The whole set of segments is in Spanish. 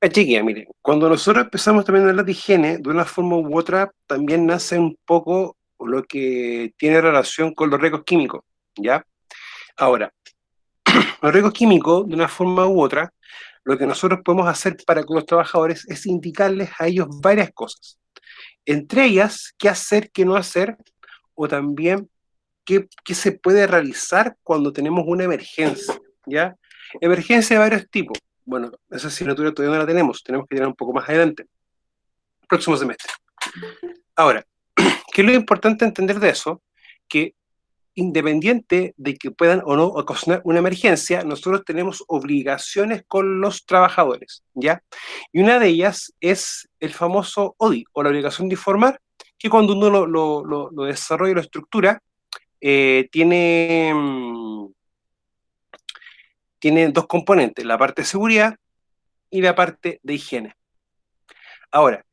Chiquilla, mire, cuando nosotros empezamos también a hablar de higiene, de una forma u otra, también nace un poco lo que tiene relación con los riesgos químicos, ¿ya? Ahora, los riesgos químicos, de una forma u otra, lo que nosotros podemos hacer para con los trabajadores es indicarles a ellos varias cosas. Entre ellas, qué hacer, qué no hacer, o también qué se puede realizar cuando tenemos una emergencia, ¿ya? Emergencia de varios tipos. Bueno, esa asignatura todavía no la tenemos que tener un poco más adelante, próximo semestre. Ahora, ¿qué es lo importante entender de eso? Que independiente de que puedan o no ocasionar una emergencia, nosotros tenemos obligaciones con los trabajadores, ¿ya? Y una de ellas es el famoso ODI, o la obligación de informar, que cuando uno lo desarrolla y lo estructura, tiene, tiene dos componentes, la parte de seguridad y la parte de higiene. Ahora,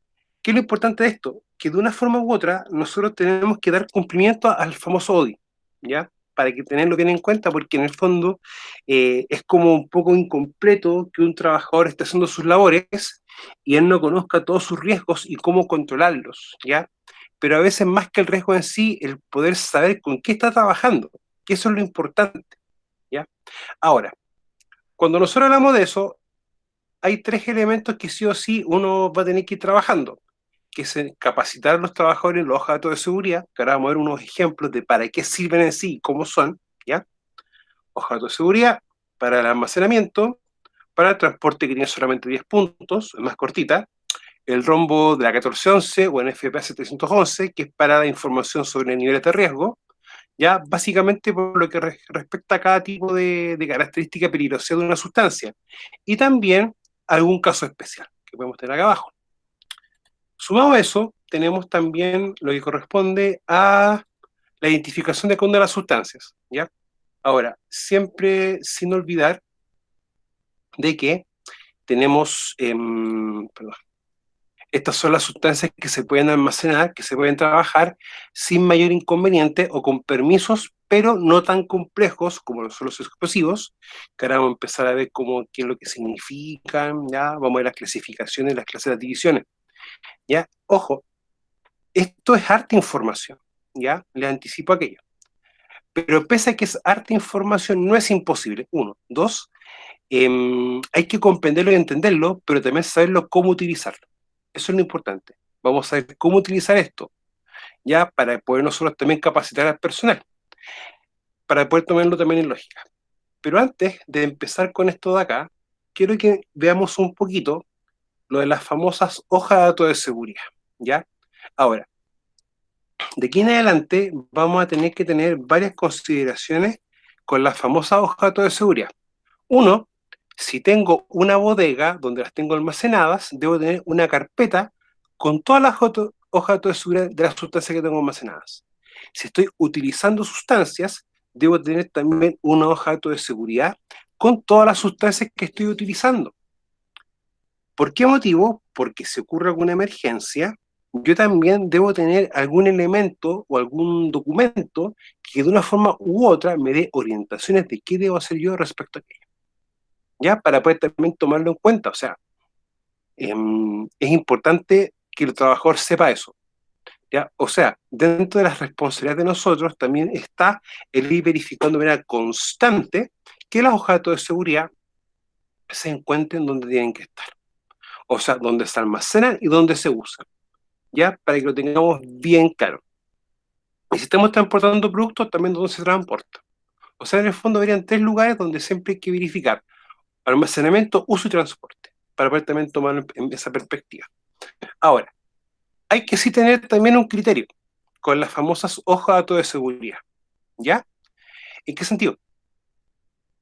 ¿qué es lo importante de esto? Que de una forma u otra nosotros tenemos que dar cumplimiento al famoso ODI, ¿ya? Para que tenerlo bien en cuenta, porque en el fondo es como un poco incompleto que un trabajador esté haciendo sus labores y él no conozca todos sus riesgos y cómo controlarlos, ¿ya? Pero a veces más que el riesgo en sí, el poder saber con qué está trabajando, que eso es lo importante, ¿ya? Ahora, cuando nosotros hablamos de eso, hay tres elementos que sí o sí uno va a tener que ir trabajando, que es capacitar a los trabajadores en los datos de seguridad, que ahora vamos a ver unos ejemplos de para qué sirven en sí y cómo son, ¿ya? Hoja de seguridad para el almacenamiento, para el transporte que tiene solamente 10 puntos, es más cortita, el rombo de la 1411 o NFPA 711, que es para la información sobre niveles de riesgo, ya básicamente por lo que respecta a cada tipo de característica peligrosidad de una sustancia, y también algún caso especial que podemos tener acá abajo. Sumado a eso, tenemos también lo que corresponde a la identificación de cada una de las sustancias, ¿ya? Ahora, siempre sin olvidar de que tenemos, perdón, estas son las sustancias que se pueden almacenar, que se pueden trabajar sin mayor inconveniente o con permisos, pero no tan complejos como son los explosivos, que ahora vamos a empezar a ver cómo, qué es lo que significan, ¿ya? Vamos a ver las clasificaciones, las clases de divisiones, ¿ya? Ojo, esto es harta información, ¿ya? Les anticipo aquello. Pero pese a que es harta información, no es imposible. Uno. Dos, hay que comprenderlo y entenderlo, pero también saberlo cómo utilizarlo. Eso es lo importante. Vamos a ver cómo utilizar esto, ya para poder nosotros también capacitar al personal, para poder tomarlo también en lógica. Pero antes de empezar con esto de acá, quiero que veamos un poquito lo de las famosas hojas de datos de seguridad, ¿ya? Ahora, de aquí en adelante vamos a tener que tener varias consideraciones con las famosas hojas de datos de seguridad. Uno, si tengo una bodega donde las tengo almacenadas, debo tener una carpeta con todas las hojas de datos de seguridad de las sustancias que tengo almacenadas. Si estoy utilizando sustancias, debo tener también una hoja de datos de seguridad con todas las sustancias que estoy utilizando. ¿Por qué motivo? Porque si ocurre alguna emergencia, yo también debo tener algún elemento o algún documento que de una forma u otra me dé orientaciones de qué debo hacer yo respecto a aquello, ¿ya? Para poder también tomarlo en cuenta. O sea, es importante que el trabajador sepa eso, ¿ya? O sea, dentro de las responsabilidades de nosotros también está el ir verificando de manera constante que las hojas de datos de seguridad se encuentren donde tienen que estar. O sea, donde se almacenan y donde se usan, ¿ya? Para que lo tengamos bien claro. Y si estamos transportando productos, también donde se transporta. O sea, en el fondo habrían tres lugares donde siempre hay que verificar: almacenamiento, uso y transporte, para poder también tomar en esa perspectiva. Ahora, hay que sí tener también un criterio con las famosas hojas de datos de seguridad, ¿ya? ¿En qué sentido?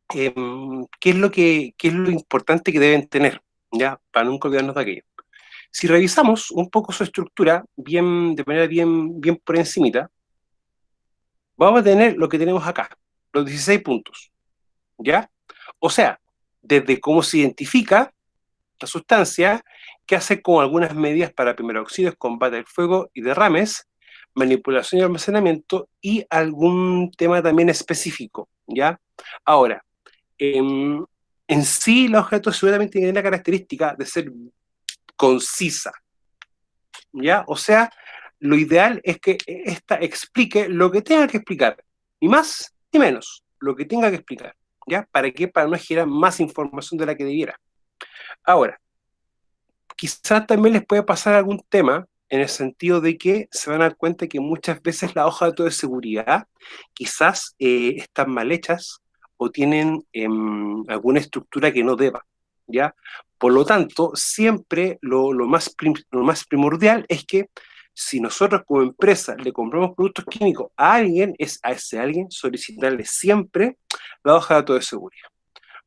¿Qué es lo importante que deben tener, ¿ya? Para nunca olvidarnos de aquello. Si revisamos un poco su estructura, bien, de manera bien por encimita, vamos a tener lo que tenemos acá, los 16 puntos, ¿ya? O sea, desde cómo se identifica la sustancia, qué hace con algunas medidas para primeros auxilios, combate al fuego y derrames, manipulación y almacenamiento, y algún tema también específico, ¿ya? Ahora, En sí, la hoja de datos seguramente tiene la característica de ser concisa, ¿ya? O sea, lo ideal es que esta explique lo que tenga que explicar, ni más ni menos, lo que tenga que explicar, ¿ya? ¿Para qué? Para no generar más información de la que debiera. Ahora, quizás también les puede pasar algún tema en el sentido de que se van a dar cuenta que muchas veces la hoja de datos de seguridad quizás están mal hechas o tienen alguna estructura que no deba, ¿ya? Por lo tanto, siempre lo más primordial es que si nosotros como empresa le compramos productos químicos a alguien, es a ese alguien solicitarle siempre la hoja de datos de seguridad.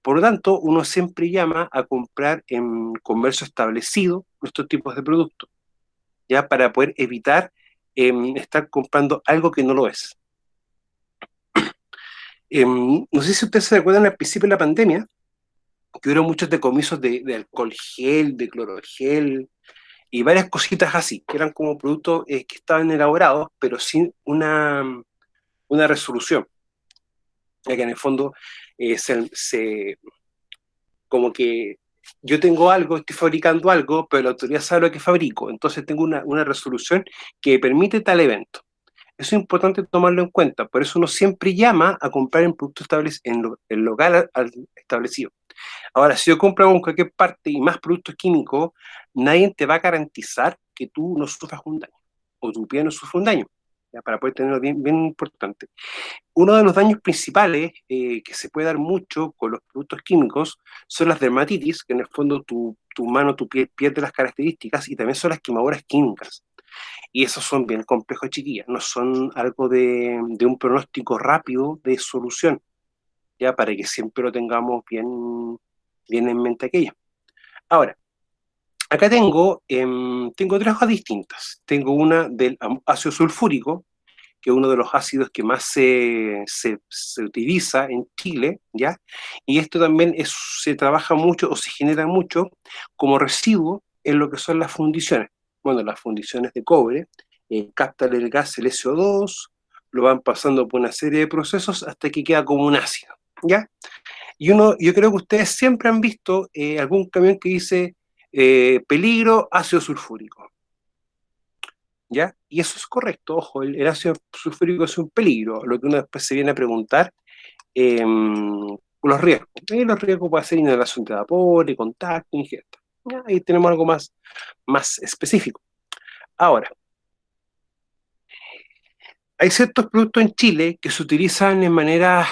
Por lo tanto, uno siempre llama a comprar en comercio establecido estos tipos de productos, ya para poder evitar estar comprando algo que no lo es. No sé si ustedes se recuerdan al principio de la pandemia, que hubo muchos decomisos de alcohol gel, de clorogel y varias cositas así, que eran como productos que estaban elaborados, pero sin una resolución, ya que en el fondo como que yo tengo algo, estoy fabricando algo, pero la autoridad sabe lo que fabrico, entonces tengo una resolución que permite tal evento. Eso es importante tomarlo en cuenta, por eso uno siempre llama a comprar en productos en local establecido. Ahora, si yo compro en cualquier parte y más productos químicos, nadie te va a garantizar que tú no sufras un daño, o tu piel no sufra un daño, ya, para poder tenerlo bien, bien importante. Uno de los daños principales que se puede dar mucho con los productos químicos son las dermatitis, que en el fondo tu mano, tu piel pierde las características, y también son las quemaduras químicas. Y esos son bien complejos, chiquillas, no son algo de un pronóstico rápido de solución, ya para que siempre lo tengamos bien en mente aquello. Ahora, acá tengo tres hojas distintas. Tengo una del ácido sulfúrico, que es uno de los ácidos que más se utiliza en Chile, ¿ya? Y esto también se trabaja mucho o se genera mucho como residuo en lo que son las fundiciones. Bueno, las fundiciones de cobre captan el gas, el SO2, lo van pasando por una serie de procesos hasta que queda como un ácido, ¿ya? Yo creo que ustedes siempre han visto algún camión que dice peligro ácido sulfúrico, ¿ya? Y eso es correcto, ojo, el ácido sulfúrico es un peligro, lo que uno después se viene a preguntar, los riesgos. Los riesgos pueden ser inhalación de vapor, y contacto, ingesta. ¿Ya? Ahí tenemos algo más específico. Ahora, hay ciertos productos en Chile que se utilizan en manera,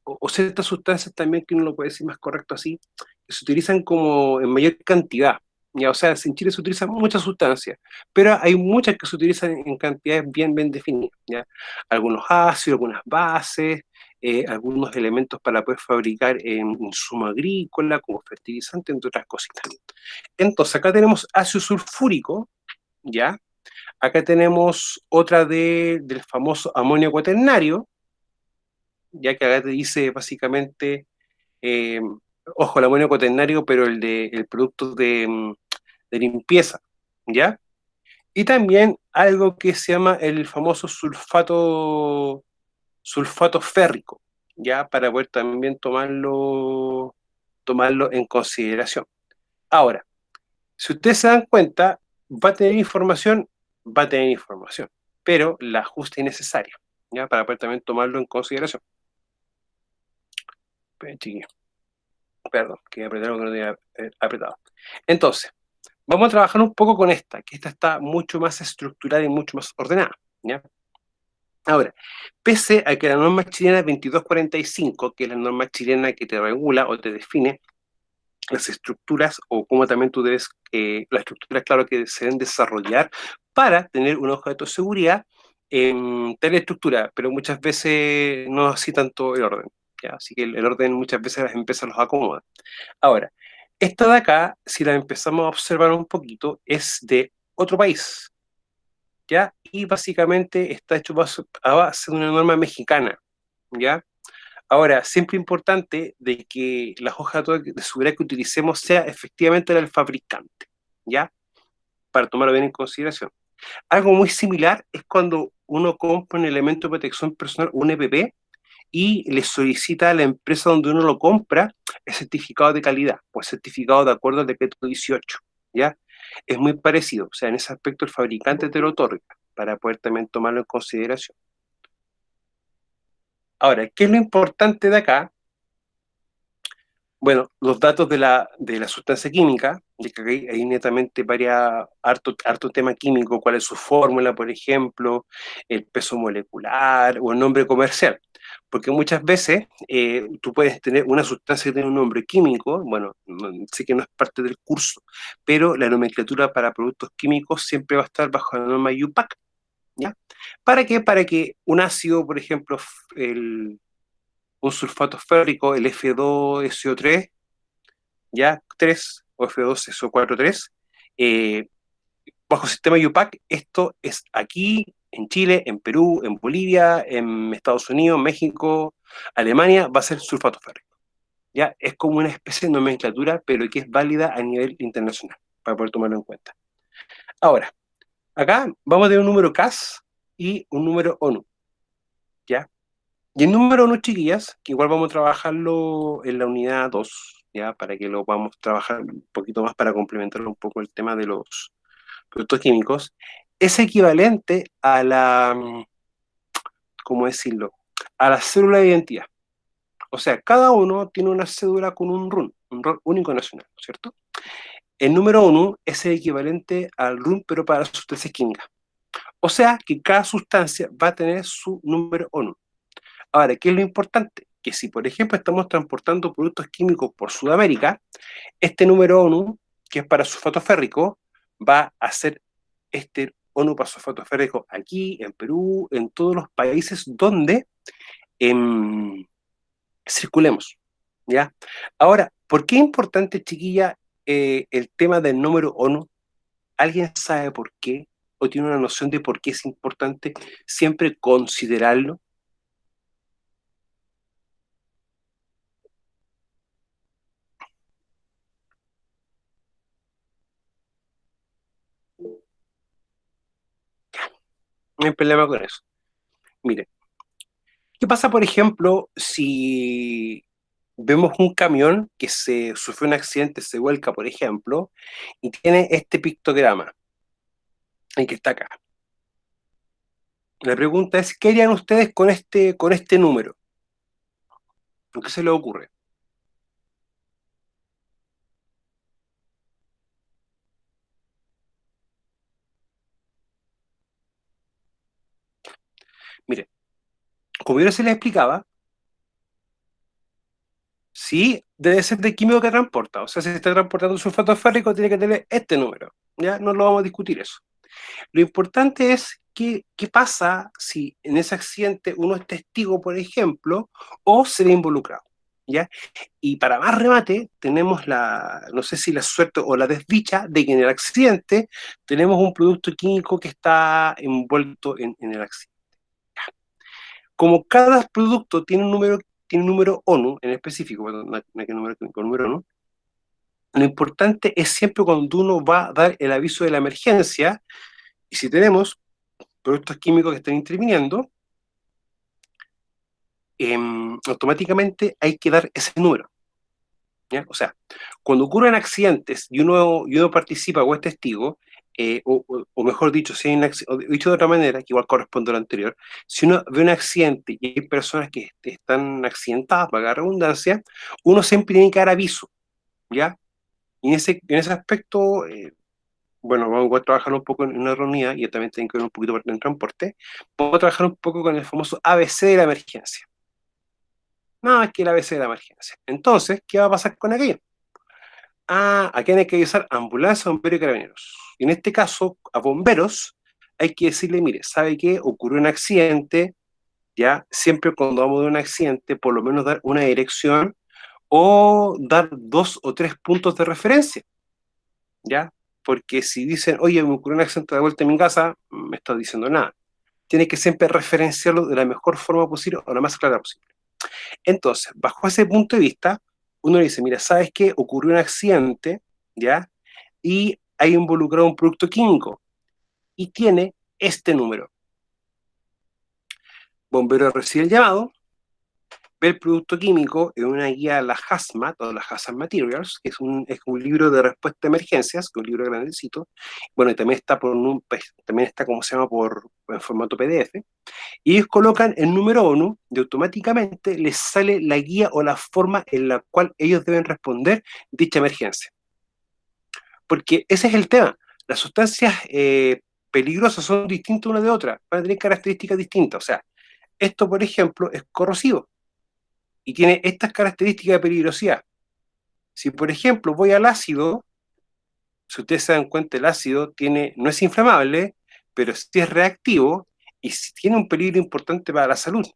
o ciertas sustancias también, que uno lo puede decir más correcto así, que se utilizan como en mayor cantidad. Ya, o sea, en Chile se utilizan muchas sustancias, pero hay muchas que se utilizan en cantidades bien definidas. ¿Ya? Algunos ácidos, algunas bases, algunos elementos para poder fabricar insumo agrícola, como fertilizante, entre otras cositas. Entonces, acá tenemos ácido sulfúrico, ¿ya? Acá tenemos otra del famoso amonio cuaternario, ya que acá te dice básicamente, eh, ojo, el amonio cuaternario, pero el producto de limpieza, ¿ya? Y también algo que se llama el famoso sulfato férrico, ¿ya? Para poder también tomarlo en consideración. Ahora, si ustedes se dan cuenta, va a tener información, pero la justa y necesaria, ¿ya? Para poder también tomarlo en consideración. Chiquillo, perdón, que apretar algo que no tenía apretado. Entonces, vamos a trabajar un poco con esta, que esta está mucho más estructurada y mucho más ordenada, ¿ya? Ahora, pese a que la norma chilena 2245, que es la norma chilena que te regula o te define las estructuras o cómo también tú debes, las estructuras, claro, que se deben desarrollar para tener un objeto de seguridad, tener estructura, pero muchas veces no así tanto el orden, ¿ya? Así que el orden muchas veces las empresas los acomodan. Ahora, esta de acá, si la empezamos a observar un poquito, es de otro país, ¿ya? Y básicamente está hecho a base de una norma mexicana, ¿ya? Ahora, siempre importante de que la hoja de seguridad que utilicemos sea efectivamente la del fabricante, ¿ya? Para tomarlo bien en consideración. Algo muy similar es cuando uno compra un elemento de protección personal, un EPP, y le solicita a la empresa donde uno lo compra el certificado de calidad, pues certificado de acuerdo al decreto 18, ¿ya? Es muy parecido, o sea, en ese aspecto el fabricante te lo otorga para poder también tomarlo en consideración. Ahora, ¿qué es lo importante de acá? Bueno, los datos de la sustancia química, de que hay netamente harto tema químico, cuál es su fórmula, por ejemplo, el peso molecular o el nombre comercial. Porque muchas veces tú puedes tener una sustancia que tiene un nombre químico, bueno, sé que no es parte del curso, pero la nomenclatura para productos químicos siempre va a estar bajo la norma UPAC, ¿ya? ¿Para qué? Para que un ácido, por ejemplo, un sulfato férrico, el F2SO3, ya 3 o F2SO4 3, eh, bajo sistema UPAC, esto es aquí, en Chile, en Perú, en Bolivia, en Estados Unidos, México, Alemania, va a ser sulfato férrico. Ya es como una especie de nomenclatura, pero que es válida a nivel internacional, para poder tomarlo en cuenta. Ahora, acá vamos a tener un número CAS y un número ONU, ¿ya? Y el número ONU, chiquillas, que igual vamos a trabajarlo en la unidad 2, ¿ya? Para que lo vamos a trabajar un poquito más para complementar un poco el tema de los productos químicos, es equivalente a ¿cómo decirlo? A la cédula de identidad. O sea, cada uno tiene una cédula con un RUN único nacional, ¿cierto? El número ONU es el equivalente al RUN, pero para sustancias químicas. O sea, que cada sustancia va a tener su número ONU. Ahora, ¿qué es lo importante? Que si, por ejemplo, estamos transportando productos químicos por Sudamérica, este número ONU, que es para sulfato férrico, va a ser este ONU para sulfato férrico aquí, en Perú, en todos los países donde em, circulemos, ¿ya? Ahora, ¿por qué es importante, chiquilla, el tema del número ONU? ¿Alguien sabe por qué? ¿O tiene una noción de por qué es importante siempre considerarlo? No hay problema con eso. Mire, ¿qué pasa, por ejemplo, si vemos un camión que se sufrió un accidente, se vuelca, por ejemplo, y tiene este pictograma, el que está acá? La pregunta es, ¿qué harían ustedes con este número? ¿Qué se les ocurre? Mire, como yo se les explicaba, sí, debe ser del químico que transporta. O sea, si está transportando sulfato férrico, tiene que tener este número. Ya no lo vamos a discutir eso. Lo importante es qué pasa si en ese accidente uno es testigo, por ejemplo, o se ve involucrado. ¿Ya? Y para más remate, tenemos no sé si la suerte o la desdicha de que en el accidente tenemos un producto químico que está envuelto en el accidente. Como cada producto tiene un número ONU en específico, perdón, no hay que número químico, número ONU, lo importante es siempre cuando uno va a dar el aviso de la emergencia, y si tenemos productos químicos que están interviniendo, automáticamente hay que dar ese número. ¿Ya? O sea, cuando ocurren accidentes y uno participa o es testigo, o mejor dicho, si hay o dicho de otra manera, que igual corresponde a lo anterior, si uno ve un accidente y hay personas que están accidentadas, para la redundancia, uno siempre tiene que dar aviso, ¿ya? Y en ese aspecto, bueno, vamos a trabajar un poco en una reunión y yo también tengo que ver un poquito en transporte, vamos a trabajar un poco con el famoso ABC de la emergencia. No, es que el ABC de la emergencia. Entonces, ¿qué va a pasar con aquello? ¿A quién hay que avisar? Ambulancia, bomberos y carabineros. Y en este caso, a bomberos hay que decirle, mire, ¿sabe qué? Ocurrió un accidente, ya, siempre cuando vamos de un accidente, por lo menos dar una dirección o dar 2 o 3 puntos de referencia, ¿ya? Porque si dicen, oye, me ocurrió un accidente de vuelta en mi casa, me está diciendo nada. Tiene que siempre referenciarlo de la mejor forma posible o la más clara posible. Entonces, bajo ese punto de vista, uno le dice, mira, ¿sabes qué? Ocurrió un accidente, ¿ya? Y hay involucrado un producto químico y tiene este número. Bombero recibe el llamado, ve el producto químico en una guía, la HAZMAT o la Hazard Materials, que es un libro de respuesta a emergencias, que es un libro grandecito. Bueno, y también está también está, como se llama, en formato PDF. Y ellos colocan el número ONU y automáticamente les sale la guía o la forma en la cual ellos deben responder dicha emergencia. Porque ese es el tema. Las sustancias peligrosas son distintas una de otra, van a tener características distintas. O sea, esto, por ejemplo, es corrosivo y tiene estas características de peligrosidad. Si, por ejemplo, voy al ácido, si ustedes se dan cuenta, el ácido no es inflamable, pero sí es reactivo y sí tiene un peligro importante para la salud,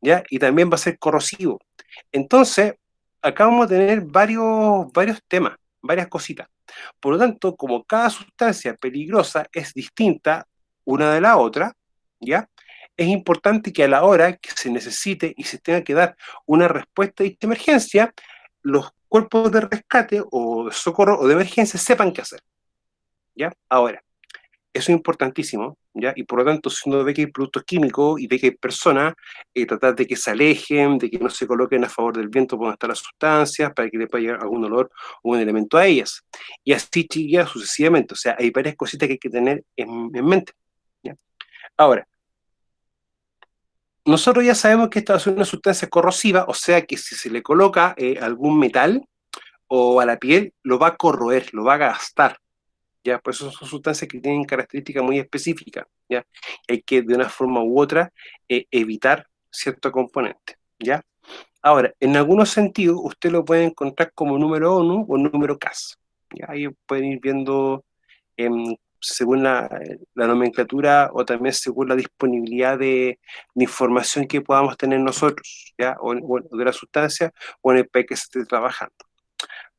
¿ya? Y también va a ser corrosivo. Entonces, acá vamos a tener varios temas, varias cositas. Por lo tanto, como cada sustancia peligrosa es distinta una de la otra, ¿ya? Es importante que a la hora que se necesite y se tenga que dar una respuesta de esta emergencia, los cuerpos de rescate o de socorro o de emergencia sepan qué hacer, ¿ya? Ahora, eso es importantísimo, ¿ya? Y por lo tanto, si uno ve que hay productos químicos y ve que hay personas, tratar de que se alejen, de que no se coloquen a favor del viento por donde están las sustancias, para que le pueda llegar algún olor o un elemento a ellas. Y así, chiquillas, sucesivamente. O sea, hay varias cositas que hay que tener en mente, ¿ya? Ahora, nosotros ya sabemos que esta es una sustancia corrosiva, o sea que si se le coloca algún metal o a la piel, lo va a corroer, lo va a gastar. ¿Ya? Pues eso son sustancias que tienen características muy específicas, ¿ya? Hay que, de una forma u otra, evitar cierto componente, ¿ya? Ahora, en algunos sentidos, usted lo puede encontrar como número ONU o número CAS, ¿ya? Ahí pueden ir viendo según la nomenclatura o también según la disponibilidad de información que podamos tener nosotros, ¿ya? O de la sustancia o en el país que se esté trabajando.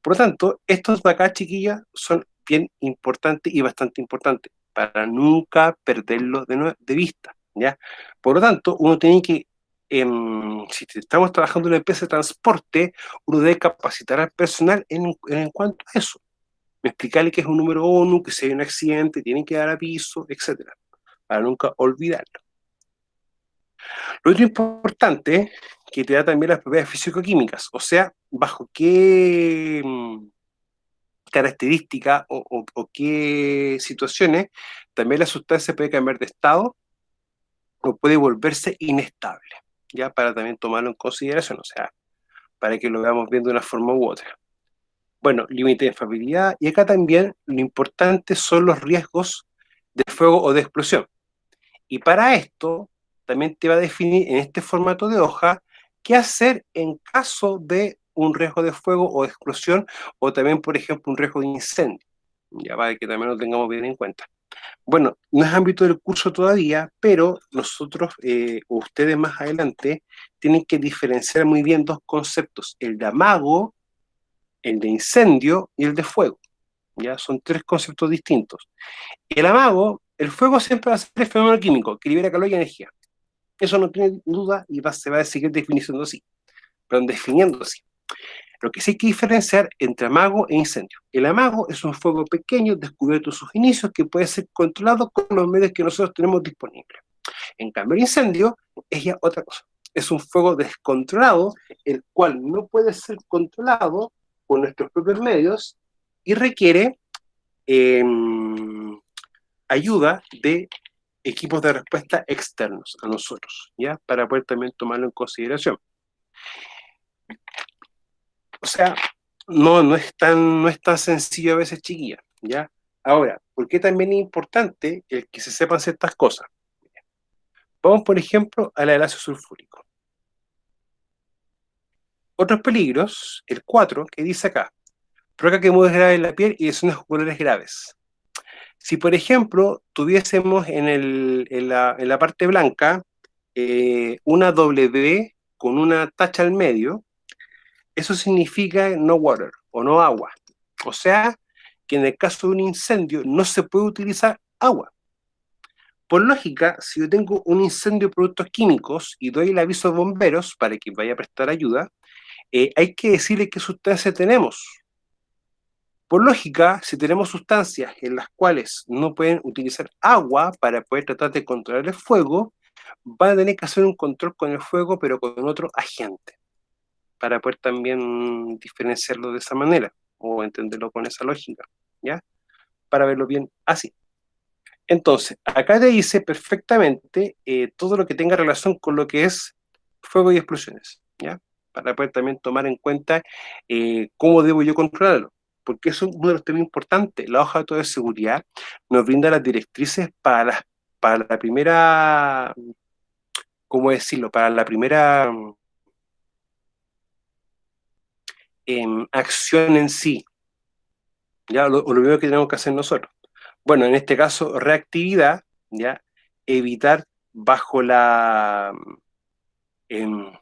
Por lo tanto, estos de acá, chiquillas, son bien importantes y bastante importantes para nunca perderlos de vista, ¿ya? Por lo tanto, uno tiene que, si estamos trabajando en una empresa de transporte, uno debe capacitar al personal en cuanto a eso. Explicarle que es un número ONU, que si hay un accidente, tienen que dar aviso, etcétera, para nunca olvidarlo. Lo otro importante que te da también las propiedades físico-químicas, o sea, bajo qué características o qué situaciones, también la sustancia puede cambiar de estado o puede volverse inestable, ya para también tomarlo en consideración, o sea, para que lo veamos bien de una forma u otra. Bueno, límite de infabilidad, y acá también lo importante son los riesgos de fuego o de explosión. Y para esto, también te va a definir en este formato de hoja qué hacer en caso de un riesgo de fuego o de explosión, o también, por ejemplo, un riesgo de incendio. Ya para que también lo tengamos bien en cuenta. Bueno, no es ámbito del curso todavía, pero nosotros, o ustedes más adelante, tienen que diferenciar muy bien dos conceptos, el de amago, el de incendio y el de fuego. Ya son tres conceptos distintos. El amago, el fuego siempre va a ser el fenómeno químico que libera calor y energía. Eso no tiene duda y se va a seguir definiendo así, pero definiendo así. Lo que sí hay que diferenciar entre amago e incendio. El amago es un fuego pequeño descubierto en sus inicios que puede ser controlado con los medios que nosotros tenemos disponibles. En cambio, el incendio es ya otra cosa. Es un fuego descontrolado, el cual no puede ser controlado con nuestros propios medios y requiere eh, ayuda de equipos de respuesta externos a nosotros, ¿ya? Para poder también tomarlo en consideración. O sea, no es tan sencillo a veces, chiquilla, ¿ya? Ahora, ¿por qué también es importante el que se sepan ciertas cosas? Vamos, por ejemplo, a la del ácido sulfúrico. Otros peligros, el 4, que dice acá, provoca quemaduras graves en la piel y lesiones oculares graves. Si, por ejemplo, tuviésemos en la parte blanca una W con una tacha al medio, eso significa no water o no agua. O sea, que en el caso de un incendio no se puede utilizar agua. Por lógica, si yo tengo un incendio de productos químicos y doy el aviso a bomberos para que vaya a prestar ayuda, hay que decirle qué sustancia tenemos. Por lógica, si tenemos sustancias en las cuales no pueden utilizar agua para poder tratar de controlar el fuego, van a tener que hacer un control con el fuego, pero con otro agente, para poder también diferenciarlo de esa manera, o entenderlo con esa lógica, ¿ya? Para verlo bien así. Entonces, acá te dice perfectamente todo lo que tenga relación con lo que es fuego y explosiones, ¿ya? Para poder también tomar en cuenta cómo debo yo controlarlo, porque eso es uno de los temas importantes. La hoja de todo de seguridad nos brinda las directrices para la primera, ¿cómo decirlo? Para la primera acción en sí, ¿ya? Lo primero que tenemos que hacer nosotros. Bueno, en este caso, reactividad, ¿ya? Evitar bajo la, em,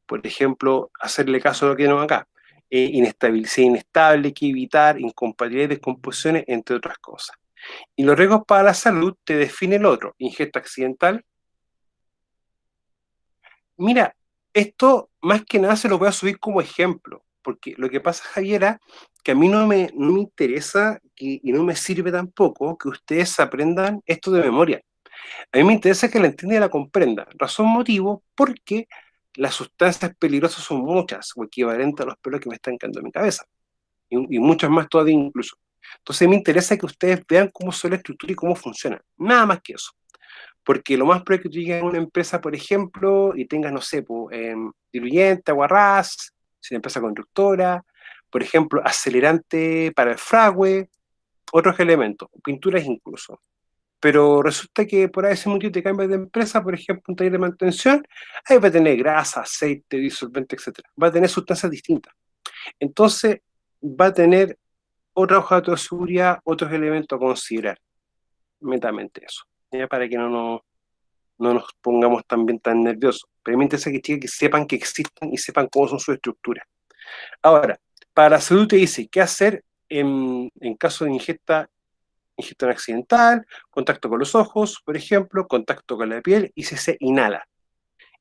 por ejemplo, hacerle caso a lo que tenemos acá. Ser inestable, hay que evitar incompatibilidades, descomposiciones, entre otras cosas. Y los riesgos para la salud te define el otro, ingesta accidental. Mira, esto más que nada se lo voy a subir como ejemplo, porque lo que pasa, Javiera, que a mí no me interesa y no me sirve tampoco que ustedes aprendan esto de memoria. A mí me interesa que la entienda y la comprenda. Razón, motivo, porque las sustancias peligrosas son muchas, o equivalentes a los pelos que me están cayendo en mi cabeza, y muchas más todavía incluso. Entonces me interesa que ustedes vean cómo son la estructura y cómo funciona. Nada más que eso. Porque lo más probable es que tú llegues a una empresa, por ejemplo, y tengas, no sé, diluyente, aguarrás, si una empresa constructora, por ejemplo, acelerante para el fragüe, otros elementos, pinturas incluso. Pero resulta que por ese motivo te cambias de empresa, por ejemplo, un taller de mantención, ahí va a tener grasa, aceite, disolvente, etcétera. Va a tener sustancias distintas. Entonces, va a tener otra hoja de seguridad, otros elementos a considerar. Netamente eso. ¿Ya? Para que no nos pongamos también tan nerviosos. Pero me interesa que chicas que sepan que existen y sepan cómo son sus estructuras. Ahora, para la salud te dice qué hacer en caso de ingestión accidental, contacto con los ojos, por ejemplo, contacto con la piel y si se inhala.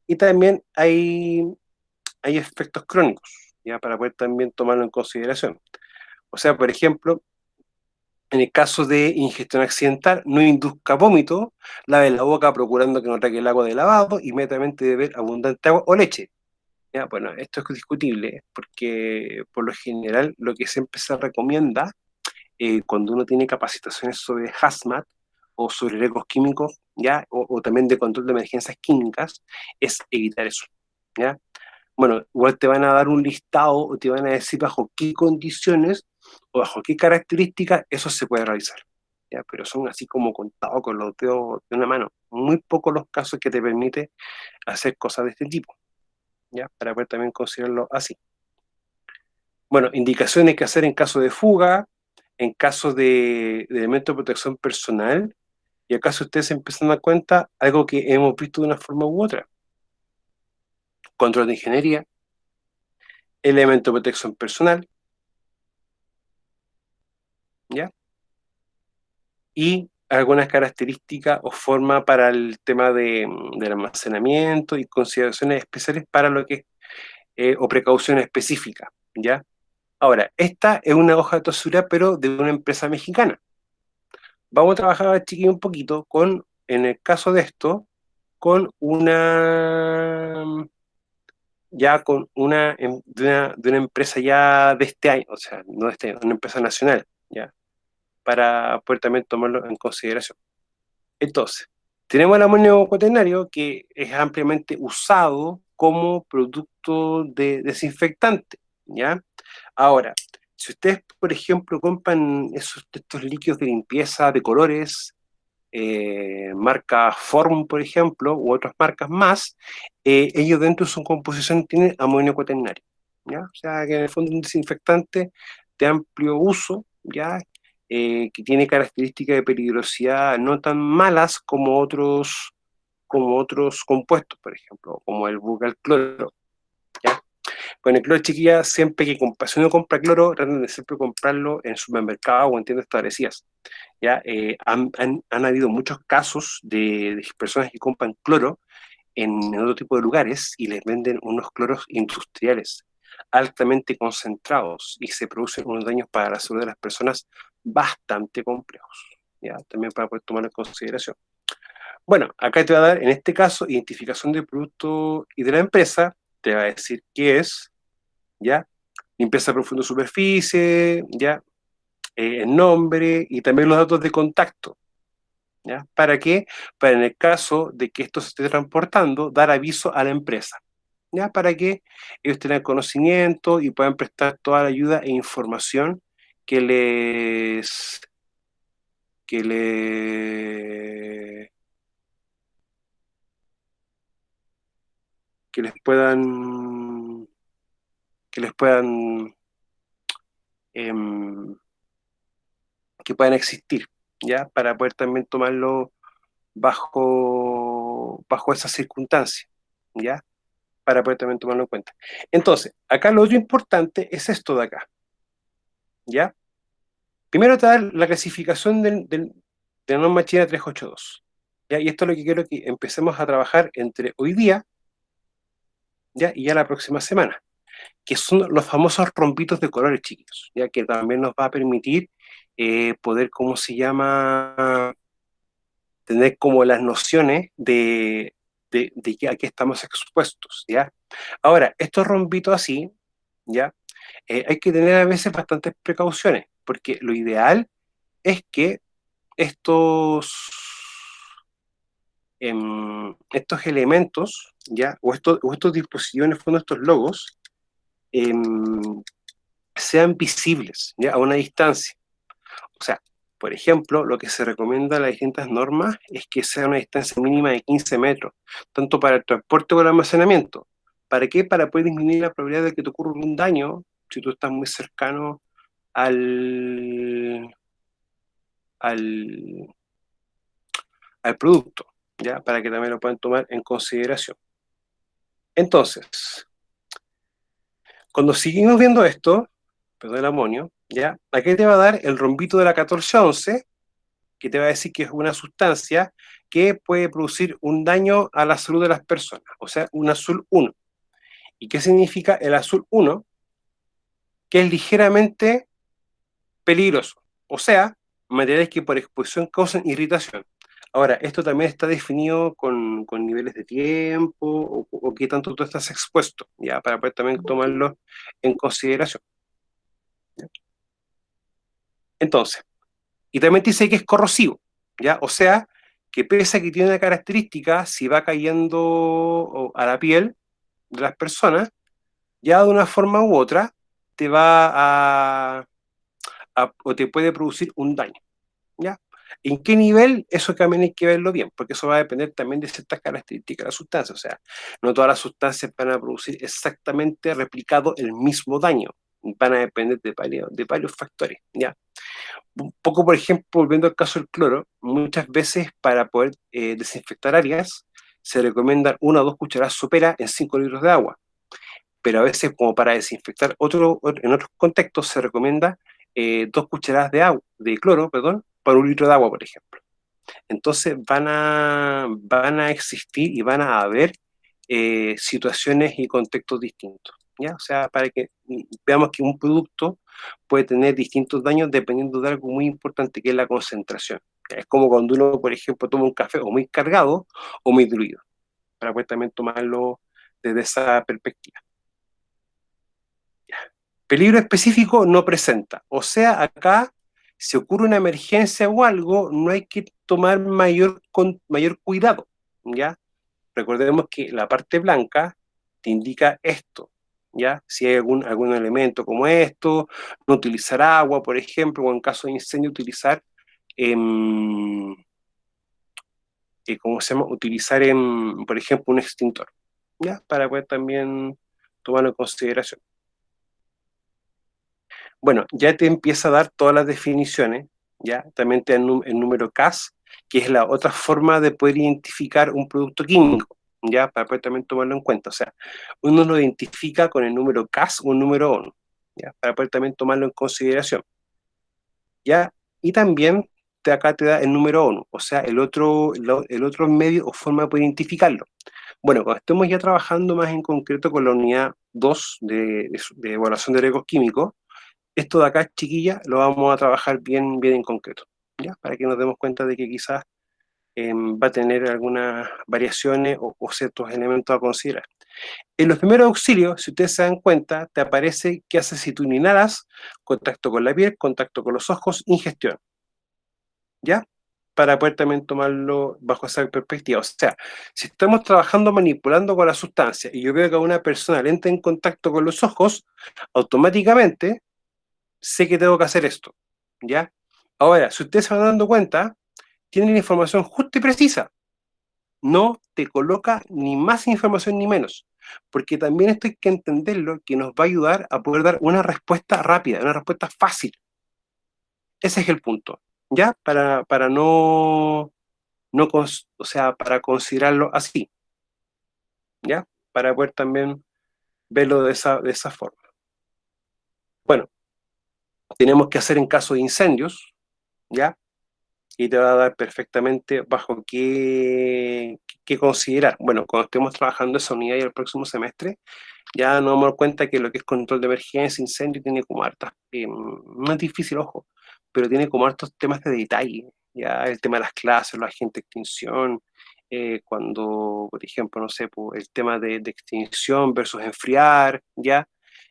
Y también hay efectos crónicos, ya para poder también tomarlo en consideración. O sea, por ejemplo, en el caso de ingestión accidental, no induzca vómito, lave la boca procurando que no trague el agua de lavado, inmediatamente beber abundante agua o leche. Ya, bueno, esto es discutible porque por lo general lo que siempre se recomienda cuando uno tiene capacitaciones sobre hazmat o sobre riesgos químicos, ¿ya? O también de control de emergencias químicas, es evitar eso, ¿ya? Bueno, igual te van a dar un listado o te van a decir bajo qué condiciones o bajo qué características eso se puede realizar, ¿ya? Pero son así como contados con los dedos de una mano. Muy pocos los casos que te permite hacer cosas de este tipo, ¿ya? Para poder también considerarlo así. Bueno, indicaciones que hacer en caso de fuga, en caso de elementos de protección personal, y acaso ustedes se empiezan a dar cuenta, algo que hemos visto de una forma u otra. Control de ingeniería, elemento de protección personal, ¿ya? Y algunas características o forma para el tema del almacenamiento y consideraciones especiales para lo que es, o precauciones específicas, ¿ya? Ahora, esta es una hoja de tosura, pero de una empresa mexicana. Vamos a trabajar, chiquillos, un poquito con, en el caso de esto, con ya con de una empresa ya de este año, o sea, no de este año, una empresa nacional, ya, para poder también tomarlo en consideración. Entonces, tenemos el amonio cuaternario que es ampliamente usado como producto de desinfectante, ¿ya? Ahora, si ustedes, por ejemplo, compran estos líquidos de limpieza de colores, marca Form, por ejemplo, u otras marcas más, ellos dentro de su composición tienen amonio cuaternario, ¿ya? O sea, que en el fondo es un desinfectante de amplio uso, ¿ya? Que tiene características de peligrosidad no tan malas como otros compuestos, por ejemplo, como el bucal cloro, ¿ya? Con el cloro, chiquilla, siempre que si uno compra cloro, traten de siempre comprarlo en supermercados o en tiendas establecidas. ¿Ya? Han habido muchos casos de personas que compran cloro en otro tipo de lugares y les venden unos cloros industriales altamente concentrados y se producen unos daños para la salud de las personas bastante complejos. ¿Ya? También para poder tomar en consideración. Bueno, acá te va a dar, en este caso, identificación del producto y de la empresa, te va a decir qué es, ¿ya? Limpieza profunda de superficie, ¿ya? El nombre y también los datos de contacto, ¿ya? ¿Para qué? Para en el caso de que esto se esté transportando, dar aviso a la empresa, ¿ya? Para que ellos tengan conocimiento y puedan prestar toda la ayuda e información que les que le que les puedan que les puedan em, que puedan existir, ¿ya? Para poder también tomarlo bajo esas circunstancias, ¿ya? Para poder también tomarlo en cuenta. Entonces, acá lo otro importante es esto de acá, ¿ya? Primero te da la clasificación de la norma china 382, ¿ya? Y esto es lo que quiero que empecemos a trabajar entre hoy día, ¿ya? Y ya la próxima semana, que son los famosos rombitos de colores, chiquitos, ya que también nos va a permitir poder, ¿cómo se llama? Tener como las nociones de a qué estamos expuestos, ¿ya? Ahora, estos rombitos así, ¿ya? Hay que tener a veces bastantes precauciones, porque lo ideal es que estos, estos elementos, ¿ya? O estos dispositivos, en el fondo, estos logos, em, sean visibles, ¿ya? A una distancia. O sea, por ejemplo, lo que se recomienda en las distintas normas es que sea una distancia mínima de 15 metros, tanto para el transporte como el almacenamiento. ¿Para qué? Para poder disminuir la probabilidad de que te ocurra un daño si tú estás muy cercano al, al, al producto, ¿ya? Para que también lo puedan tomar en consideración. Entonces, cuando seguimos viendo esto, perdón, el amonio, ¿ya? Aquí te va a dar el rombito de la 1411, que te va a decir que es una sustancia que puede producir un daño a la salud de las personas, o sea, un azul 1. ¿Y qué significa el azul 1? Que es ligeramente peligroso, o sea, materiales que por exposición causan irritación. Ahora, esto también está definido con niveles de tiempo o qué tanto tú estás expuesto, ya, para poder también tomarlo en consideración. ¿Ya? Entonces, y también te dice que es corrosivo, ¿ya? O sea, que pese a que tiene una característica, si va cayendo a la piel de las personas, ya de una forma u otra te va o te puede producir un daño, ¿ya? ¿En qué nivel? Eso también hay que verlo bien, porque eso va a depender también de ciertas características de la sustancia. O sea, no todas las sustancias van a producir exactamente replicado el mismo daño. Van a depender de varios factores, ¿ya? Un poco, por ejemplo, volviendo al caso del cloro, muchas veces para poder desinfectar áreas se recomiendan 1 o 2 cucharadas soperas en 5 litros de agua, pero a veces como para desinfectar en otros contextos se recomienda 2 cucharadas de cloro, perdón, para 1 litro de agua, por ejemplo. Entonces van a existir y van a haber situaciones y contextos distintos, ¿ya? O sea, para que veamos que un producto puede tener distintos daños dependiendo de algo muy importante que es la concentración. Es como cuando uno, por ejemplo, toma un café o muy cargado o muy diluido, para poder también tomarlo desde esa perspectiva. Peligro específico no presenta. O sea, acá, si ocurre una emergencia o algo, no hay que tomar mayor cuidado, ¿ya? Recordemos que la parte blanca te indica esto, ¿ya? Si hay algún elemento como esto, no utilizar agua, por ejemplo, o en caso de incendio utilizar, em, ¿cómo se llama? Utilizar, por ejemplo, un extintor, ¿ya? Para poder también tomarlo en consideración. Bueno, ya te empieza a dar todas las definiciones, ¿ya? También te da el número CAS, que es la otra forma de poder identificar un producto químico, ¿ya? Para poder también tomarlo en cuenta. O sea, uno lo identifica con el número CAS o el número ONU, ¿ya? Para poder también tomarlo en consideración, ¿ya? Y también acá te da el número ONU, o sea, el otro medio o forma de poder identificarlo. Bueno, cuando estemos ya trabajando más en concreto con la unidad 2 de evaluación de riesgos químicos, esto de acá, chiquilla, lo vamos a trabajar bien en concreto, ¿ya? Para que nos demos cuenta de que quizás va a tener algunas variaciones o ciertos elementos a considerar. En los primeros auxilios, si ustedes se dan cuenta, te aparece qué haces si tú inhalas, contacto con la piel, contacto con los ojos, ingestión, ¿ya? Para poder también tomarlo bajo esa perspectiva. O sea, si estamos trabajando manipulando con la sustancia y yo veo que una persona entra en contacto con los ojos, automáticamente sé que tengo que hacer esto, ¿ya? Ahora, si ustedes se van dando cuenta, tienen la información justa y precisa. No te coloca ni más información ni menos, porque también esto hay que entenderlo, que nos va a ayudar a poder dar una respuesta rápida, una respuesta fácil. Ese es el punto, ¿ya? Para no, o sea, para considerarlo así, ¿ya? Para poder también verlo de esa forma. Bueno, tenemos que hacer en caso de incendios, ¿ya? Y te va a dar perfectamente bajo qué considerar. Bueno, cuando estemos trabajando esa unidad y el próximo semestre, ya nos damos cuenta que lo que es control de emergencia, incendio, tiene como hartas, no es difícil, ojo, pero tiene como hartos temas de detalle, ya el tema de las clases, los agentes de extinción, cuando, por ejemplo, no sé, pues, el tema de extinción versus enfriar, ya,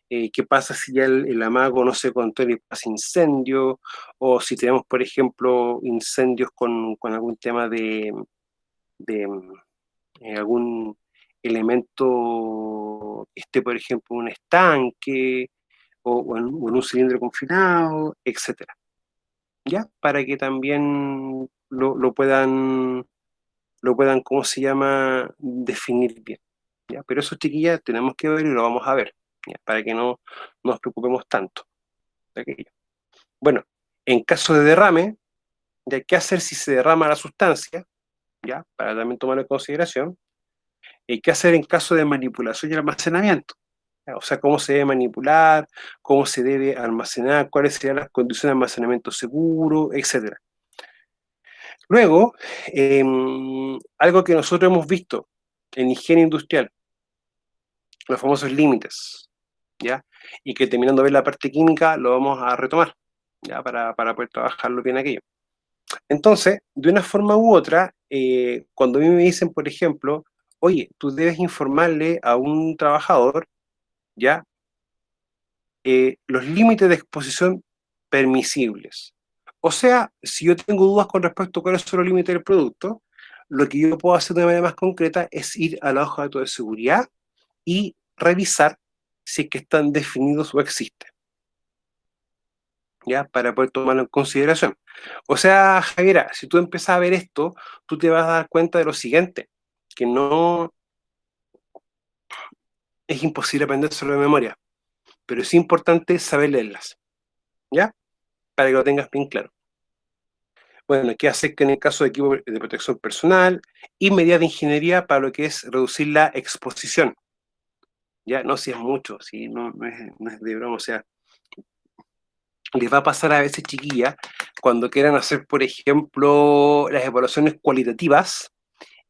qué pasa si ya el amago no se controla y pasa incendio, o si tenemos, por ejemplo, incendios con algún tema de algún elemento que esté, por ejemplo, en un estanque o en un cilindro confinado, etcétera. ¿Ya? Para que también lo puedan, ¿cómo se llama?, definir bien. ¿Ya? Pero eso, chiquillas, tenemos que ver y lo vamos a ver, ¿ya? Para que no nos preocupemos tanto de aquello. Bueno, en caso de derrame, ¿ya? ¿Qué hacer si se derrama la sustancia? ¿Ya? Para también tomarlo en consideración. ¿Qué hacer en caso de manipulación y almacenamiento? O sea, cómo se debe manipular, cómo se debe almacenar, cuáles serían las condiciones de almacenamiento seguro, etcétera. Luego, algo que nosotros hemos visto en higiene industrial, los famosos límites, ¿ya? Y que terminando de ver la parte química lo vamos a retomar, ¿ya? Para poder trabajarlo bien aquello. Entonces, de una forma u otra, cuando a mí me dicen, por ejemplo, oye, tú debes informarle a un trabajador, ¿ya? Los límites de exposición permisibles. O sea, si yo tengo dudas con respecto a cuáles son los límites del producto, lo que yo puedo hacer de manera más concreta es ir a la hoja de datos de seguridad y revisar si es que están definidos o existen, ¿ya? Para poder tomarlo en consideración. O sea, Javiera, si tú empiezas a ver esto, tú te vas a dar cuenta de lo siguiente, que no es imposible aprendérselo de memoria, pero es importante saber leerlas, ¿ya? Para que lo tengas bien claro. Bueno, ¿qué hacer en el caso de equipo de protección personal y medidas de ingeniería para lo que es reducir la exposición? Ya, no, si es mucho, si no es de broma, o sea, les va a pasar a veces, chiquillas, cuando quieran hacer, por ejemplo, las evaluaciones cualitativas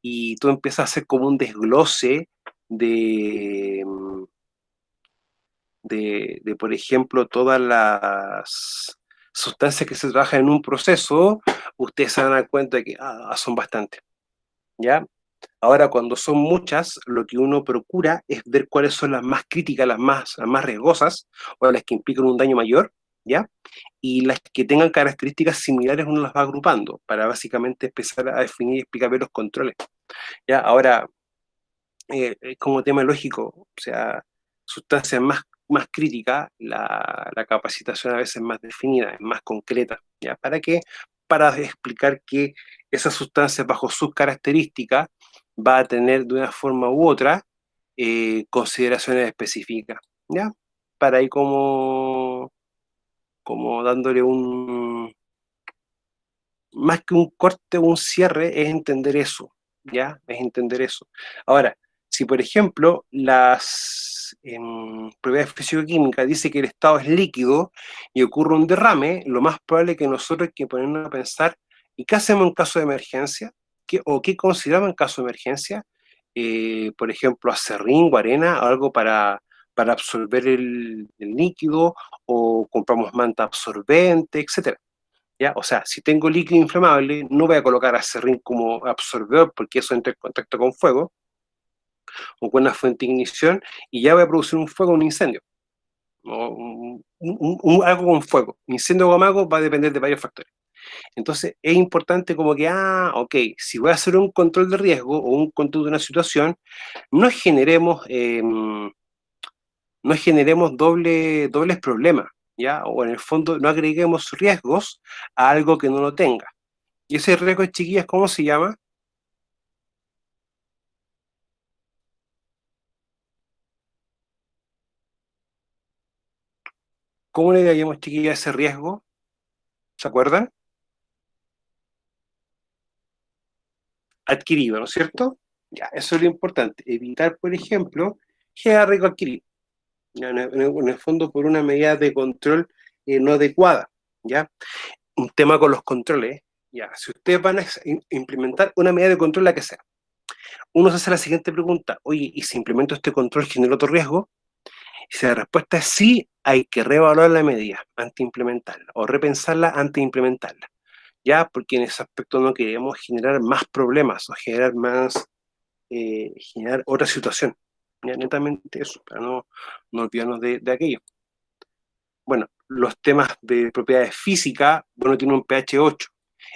y tú empiezas a hacer como un desglose de, por ejemplo, todas las sustancias que se trabajan en un proceso, ustedes se van a dar cuenta de que son bastantes, ¿ya? Ahora, cuando son muchas, lo que uno procura es ver cuáles son las más críticas, las más riesgosas, o las que implican un daño mayor, ¿ya? Y las que tengan características similares uno las va agrupando, para básicamente empezar a definir y explicar bien los controles, ¿ya? Ahora, como tema lógico, o sea, sustancias más críticas, la capacitación a veces es más definida, es más concreta, ¿ya? ¿Para qué? Para explicar que esa sustancia bajo sus características va a tener de una forma u otra consideraciones específicas, ¿ya? Para ir como dándole más que un corte o un cierre, es entender eso, ¿ya? Es entender eso. Ahora, si por ejemplo las propiedades físico-químicas dice que el estado es líquido y ocurre un derrame, lo más probable es que nosotros hay que ponernos a pensar, ¿y qué hacemos en caso de emergencia? ¿O qué consideramos en caso de emergencia? Por ejemplo, acerrín o arena, algo para absorber el líquido, o compramos manta absorbente, etcétera. ¿ya? O sea, si tengo líquido inflamable, no voy a colocar acerrín como absorbedor porque eso entra en contacto con fuego o con una fuente de ignición y ya voy a producir un fuego, un incendio, o algo con fuego. Incendio o mago va a depender de varios factores. Entonces es importante como que, ok, si voy a hacer un control de riesgo o un control de una situación, no generemos, no generemos dobles problemas, ¿ya? O en el fondo no agreguemos riesgos a algo que no lo tenga. Y ese riesgo, chiquillas, ¿cómo se llama? ¿Cómo le llamamos, chiquillas, ese riesgo? ¿Se acuerdan? Adquirido, ¿no es cierto? Ya, eso es lo importante. Evitar, por ejemplo, generar riesgo adquirido. ¿Ya? En el fondo, por una medida de control no adecuada. ¿Ya? Un tema con los controles. Ya, si ustedes van a implementar una medida de control, la que sea, uno se hace la siguiente pregunta: oye, ¿y si implemento este control genera otro riesgo? Y si la respuesta es sí, hay que reevaluar la medida antes de implementarla o repensarla antes de implementarla. Ya, porque en ese aspecto no queremos generar más problemas o generar otra situación. Ya, netamente eso, para no olvidarnos de aquello. Bueno, los temas de propiedades físicas, bueno, tiene un pH 8.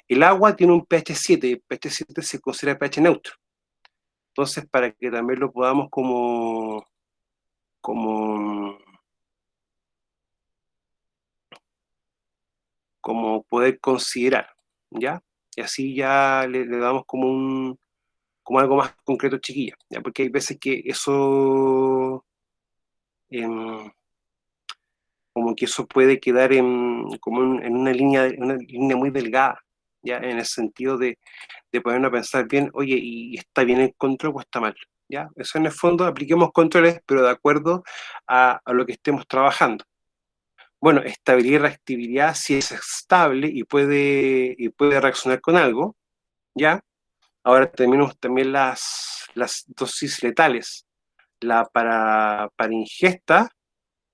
El agua tiene un pH 7, el pH 7 se considera pH neutro. Entonces, para que también lo podamos como, como poder considerar, ¿ya? Y así ya le damos como algo más concreto, chiquilla, ¿ya? Porque hay veces que eso, em, como que eso puede quedar como en una línea muy delgada, ¿ya? En el sentido de ponernos a pensar bien, oye, ¿y está bien el control o está mal? ¿Ya? Eso en el fondo, apliquemos controles, pero de acuerdo a lo que estemos trabajando. Bueno, estabilidad y reactividad, si es estable y puede reaccionar con algo, ¿ya? Ahora tenemos también las dosis letales, la para ingesta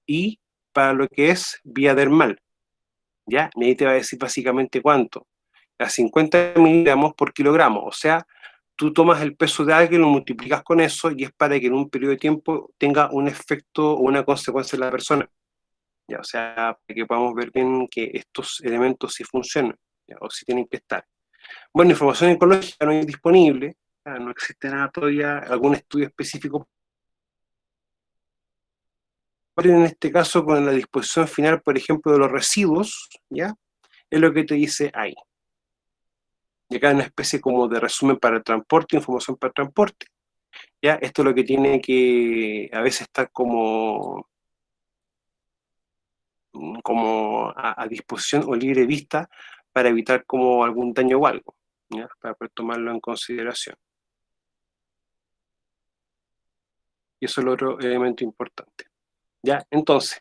y para lo que es vía dermal, ¿ya? Y ahí te va a decir básicamente cuánto. A 50 miligramos por kilogramo, o sea, tú tomas el peso de alguien, lo multiplicas con eso y es para que en un periodo de tiempo tenga un efecto o una consecuencia en la persona. Ya, o sea, para que podamos ver bien que estos elementos sí funcionan, ya, o sí tienen que estar. Bueno, información ecológica no es disponible, ya, no existe nada todavía, algún estudio específico, pero en este caso con la disposición final, por ejemplo, de los residuos, ya, es lo que te dice ahí. Y acá hay una especie como de resumen para el transporte, información para el transporte, ya, esto es lo que tiene que a veces estar como a disposición o libre vista para evitar como algún daño o algo, ¿ya? Para poder tomarlo en consideración. Y eso es el otro elemento importante. ¿Ya? Entonces,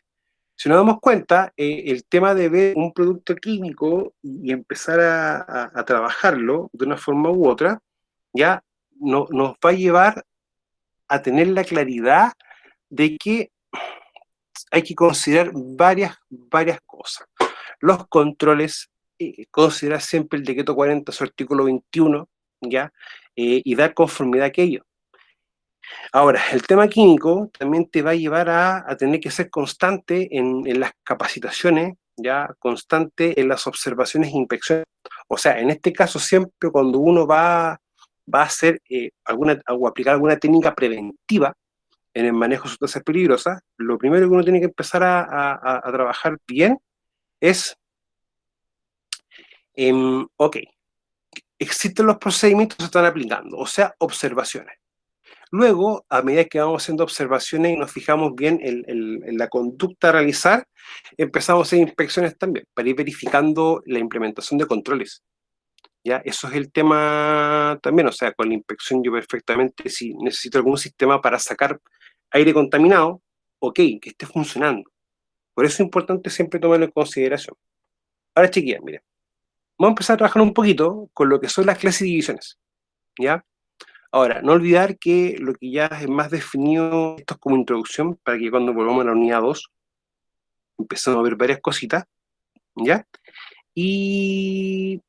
si nos damos cuenta, el tema de ver un producto químico y empezar a trabajarlo de una forma u otra, ya nos va a llevar a tener la claridad de que hay que considerar varias cosas. Los controles, considerar siempre el decreto 40, su artículo 21, ¿ya? Y dar conformidad a aquello. Ahora, el tema químico también te va a llevar a tener que ser constante en las capacitaciones, ya constante en las observaciones e inspecciones. O sea, en este caso, siempre cuando uno va a hacer alguna o aplicar alguna técnica preventiva en el manejo de sustancias peligrosas, lo primero que uno tiene que empezar a trabajar bien es, ok, existen los procedimientos que se están aplicando, o sea, observaciones. Luego, a medida que vamos haciendo observaciones y nos fijamos bien en la conducta a realizar, empezamos a hacer inspecciones también para ir verificando la implementación de controles. ¿Ya? Eso es el tema también, o sea, con la inspección yo perfectamente, si necesito algún sistema para sacar aire contaminado, ok, que esté funcionando. Por eso es importante siempre tomarlo en consideración. Ahora, chiquillas, miren, vamos a empezar a trabajar un poquito con lo que son las clases y divisiones, ¿ya? Ahora, no olvidar que lo que ya es más definido, esto es como introducción, para que cuando volvamos a la unidad 2 empecemos a ver varias cositas, ¿ya? y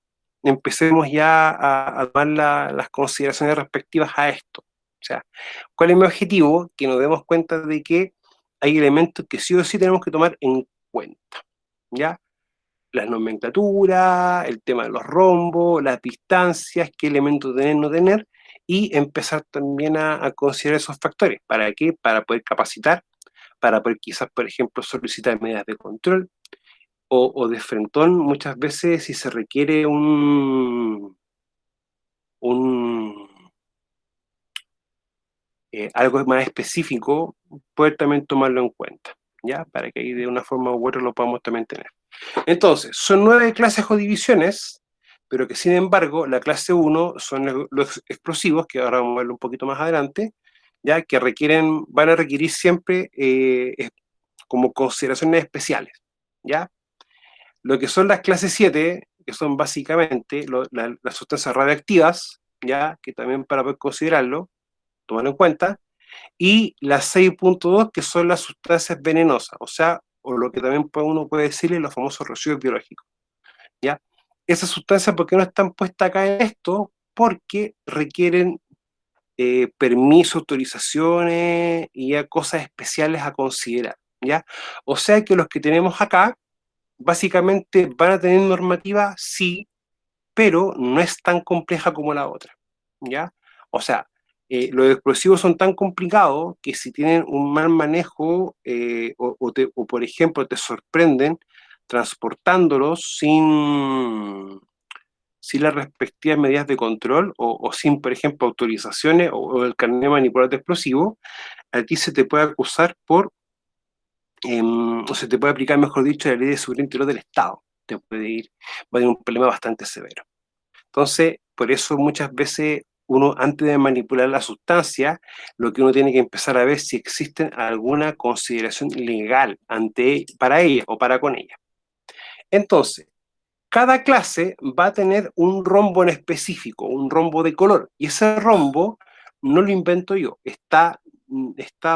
empecemos ya a tomar las consideraciones respectivas a esto. O sea, ¿cuál es mi objetivo? Que nos demos cuenta de que hay elementos que sí o sí tenemos que tomar en cuenta, ¿ya? Las nomenclaturas, el tema de los rombos, las distancias, qué elementos tener, no tener, y empezar también a considerar esos factores. ¿Para qué? Para poder capacitar, para poder quizás, por ejemplo, solicitar medidas de control, o de frentón, muchas veces si se requiere un algo más específico, poder también tomarlo en cuenta, ¿ya? Para que ahí de una forma u otra lo podamos también tener. Entonces, son 9 clases o divisiones, pero que sin embargo, la clase 1 son los explosivos, que ahora vamos a verlo un poquito más adelante, ya que van a requerir siempre como consideraciones especiales, ¿ya? Lo que son las clases 7, que son básicamente las sustancias radioactivas, ¿ya? Que también para poder considerarlo, tomarlo en cuenta, y las 6.2, que son las sustancias venenosas, o sea, o lo que también uno puede decirle los famosos residuos biológicos, ¿ya? Esas sustancias, ¿por qué no están puestas acá en esto? Porque requieren permisos, autorizaciones y ya cosas especiales a considerar, ¿ya? O sea que los que tenemos acá, básicamente van a tener normativa, sí, pero no es tan compleja como la otra, ¿ya? O sea, los explosivos son tan complicados que si tienen un mal manejo o, por ejemplo, te sorprenden transportándolos sin las respectivas medidas de control o sin, por ejemplo, autorizaciones o el carnet de manipulador de explosivos, a ti se te puede acusar o se te puede aplicar, mejor dicho, la ley de seguridad interior del Estado. Te puede ir, va a tener un problema bastante severo. Entonces, por eso muchas veces uno, antes de manipular la sustancia, lo que uno tiene que empezar a ver si existe alguna consideración legal para ella o para con ella. Entonces, cada clase va a tener un rombo en específico, un rombo de color, y ese rombo no lo invento yo, está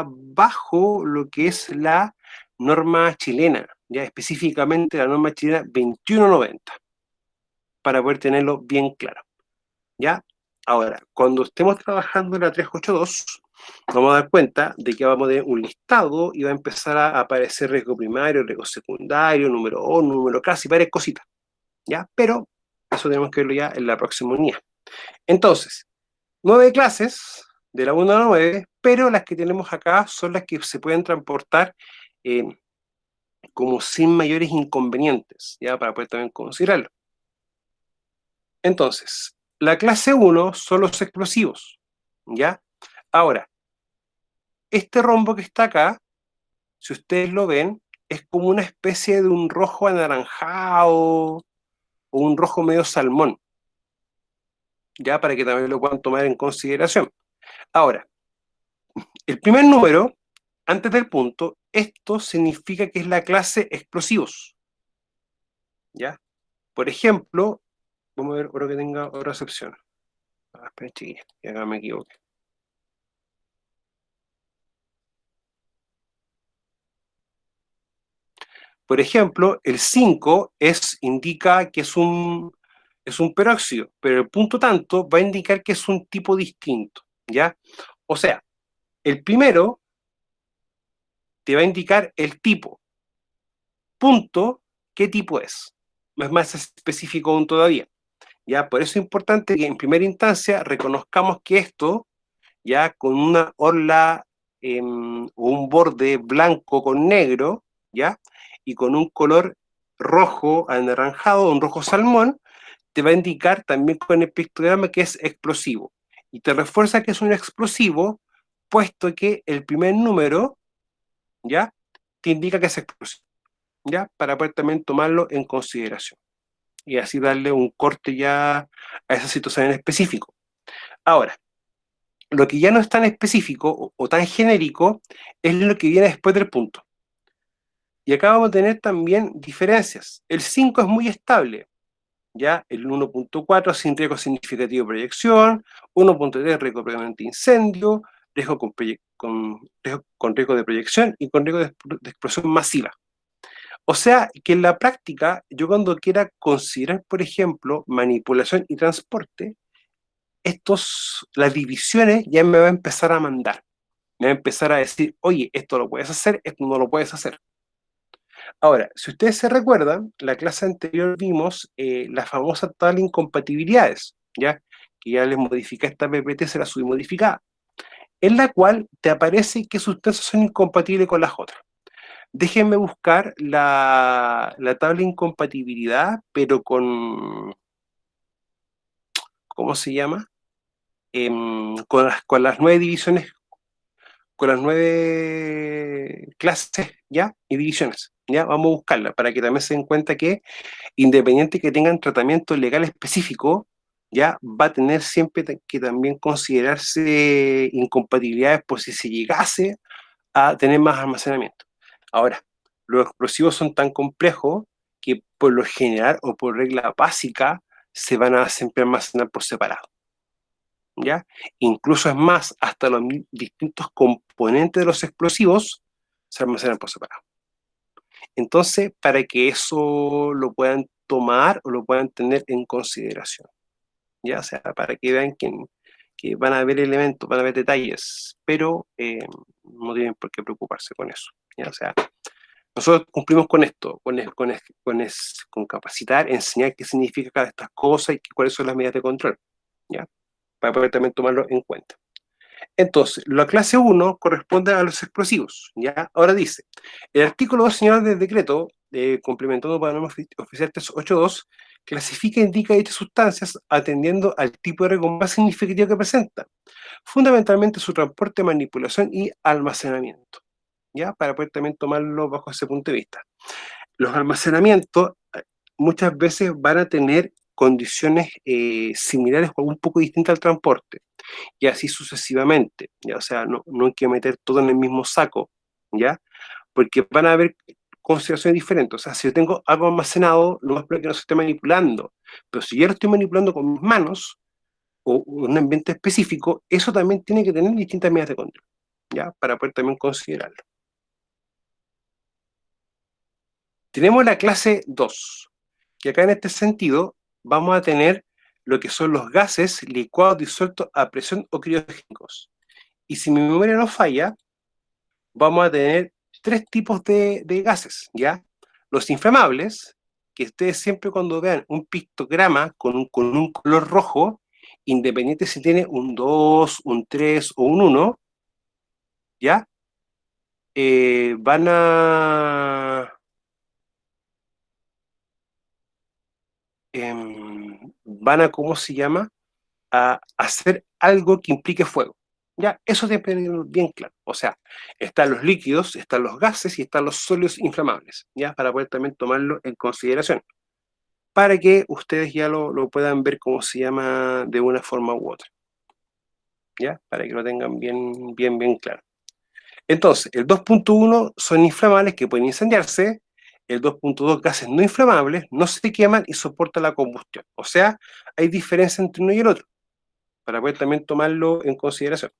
bajo lo que es la norma chilena, ya específicamente la norma chilena 2190, para poder tenerlo bien claro. ¿Ya? Ahora, cuando estemos trabajando en la 382, vamos a dar cuenta de que vamos a tener un listado y va a empezar a aparecer riesgo primario, riesgo secundario, número O, número clase y varias cositas, ¿ya? Pero eso tenemos que verlo ya en la próxima unidad. Entonces, 9 clases de la 1 a la 9, pero las que tenemos acá son las que se pueden transportar eh, como sin mayores inconvenientes, ¿ya? Para poder también considerarlo. Entonces, la clase 1 son los explosivos, ¿ya? Ahora, este rombo que está acá, si ustedes lo ven, es como una especie de un rojo anaranjado o un rojo medio salmón, ¿ya? Para que también lo puedan tomar en consideración. Ahora, el primer número, antes del punto, esto significa que es la clase explosivos, ¿ya? Por ejemplo, vamos a ver ahora que tenga otra excepción. Espera, chiquillos, que acá me equivoqué. Por ejemplo, el 5 indica que es un peróxido, pero el punto tanto va a indicar que es un tipo distinto, ¿ya? O sea, el primero te va a indicar el tipo, punto, qué tipo es más específico aún todavía, ¿ya? Por eso es importante que en primera instancia reconozcamos que esto, ya con una orla o un borde blanco con negro, ¿ya? Y con un color rojo anaranjado, un rojo salmón, te va a indicar también con el pictograma que es explosivo. Y te refuerza que es un explosivo, puesto que el primer número, ¿ya? Te indica que es explosivo, ¿ya? Para poder también tomarlo en consideración. Y así darle un corte ya a esa situación en específico. Ahora, lo que ya no es tan específico o tan genérico es lo que viene después del punto. Y acá vamos a tener también diferencias. El 5 es muy estable, ¿ya? El 1.4 sin riesgo significativo de proyección, 1.3 riesgo previamente de incendio, riesgo con riesgo de proyección y con riesgo de explosión masiva. O sea, que en la práctica, yo cuando quiera considerar, por ejemplo, manipulación y transporte, las divisiones ya me va a empezar a mandar. Me va a empezar a decir, oye, esto lo puedes hacer, esto no lo puedes hacer. Ahora, si ustedes se recuerdan, la clase anterior vimos la famosa tabla de incompatibilidades, ¿ya? Que ya les modifica esta PPT, se la subí modificada, en la cual te aparece qué sustancias son incompatibles con las otras. Déjenme buscar la tabla de incompatibilidad, pero ¿cómo se llama? Con las 9 divisiones, con las 9 clases, ¿ya? Y divisiones, ¿ya? Vamos a buscarla para que también se den cuenta que independiente que tengan tratamiento legal específico, ya va a tener siempre que también considerarse incompatibilidades por si se llegase a tener más almacenamiento. Ahora, los explosivos son tan complejos que por lo general o por regla básica se van a siempre almacenar por separado, ¿ya? Incluso es más, hasta los distintos componentes de los explosivos se almacenan por separado. Entonces, para que eso lo puedan tomar o lo puedan tener en consideración, ¿ya? O sea, para que vean que van a haber elementos, van a haber detalles, pero no tienen por qué preocuparse con eso, ¿ya? O sea, nosotros cumplimos con esto, con capacitar, enseñar qué significa cada de estas cosas y cuáles son las medidas de control, ¿ya? Para poder también tomarlo en cuenta. Entonces, la clase 1 corresponde a los explosivos, ¿ya? Ahora dice, el artículo 2 señala del decreto, complementado para la norma oficial 382, clasifica e indica dichas sustancias atendiendo al tipo de riesgo más significativo que presentan, fundamentalmente su transporte, manipulación y almacenamiento, ¿ya? Para poder también tomarlo bajo ese punto de vista. Los almacenamientos muchas veces van a tener condiciones similares o un poco distintas al transporte y así sucesivamente, ¿ya? O sea, no hay que meter todo en el mismo saco, ¿ya? Porque van a haber consideraciones diferentes. O sea, si yo tengo algo almacenado, lo más probable es que no se esté manipulando, pero si yo lo estoy manipulando con mis manos o en un ambiente específico, eso también tiene que tener distintas medidas de control, ¿ya? Para poder también considerarlo. Tenemos la clase 2, que acá en este sentido vamos a tener lo que son los gases licuados disueltos a presión o criogénicos. Y si mi memoria no falla, vamos a tener tres tipos de gases, ¿ya? Los inflamables, que ustedes siempre cuando vean un pictograma con un color rojo, independiente si tiene un 2, un 3 o un 1, ¿ya? Van a, ¿cómo se llama? A hacer algo que implique fuego. Ya, eso tiene que tener bien claro. O sea, están los líquidos, están los gases y están los sólidos inflamables, ya, para poder también tomarlo en consideración, para que ustedes ya lo puedan ver cómo se llama de una forma u otra, ya, para que lo tengan bien claro. Entonces, el 2.1 son inflamables que pueden incendiarse, el 2.2 gases no inflamables, no se queman y soportan la combustión. O sea, hay diferencia entre uno y el otro, para poder también tomarlo en consideración.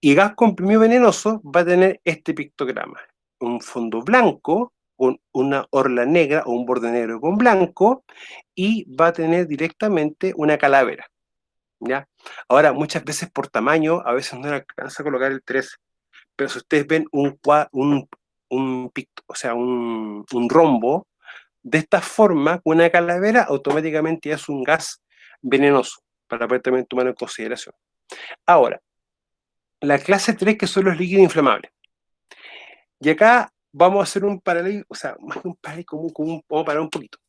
Y gas comprimido venenoso va a tener este pictograma: un fondo blanco, una orla negra o un borde negro con blanco, y va a tener directamente una calavera, ¿ya? Ahora, muchas veces por tamaño, a veces no le alcanza a colocar el 3, pero si ustedes ven o sea, un rombo de esta forma, una calavera automáticamente ya es un gas venenoso, para poder también tomar en consideración. Ahora, la clase 3, que son los líquidos inflamables. Y acá vamos a hacer un paralelo, o sea, más que un paralelo vamos a parar un poquito.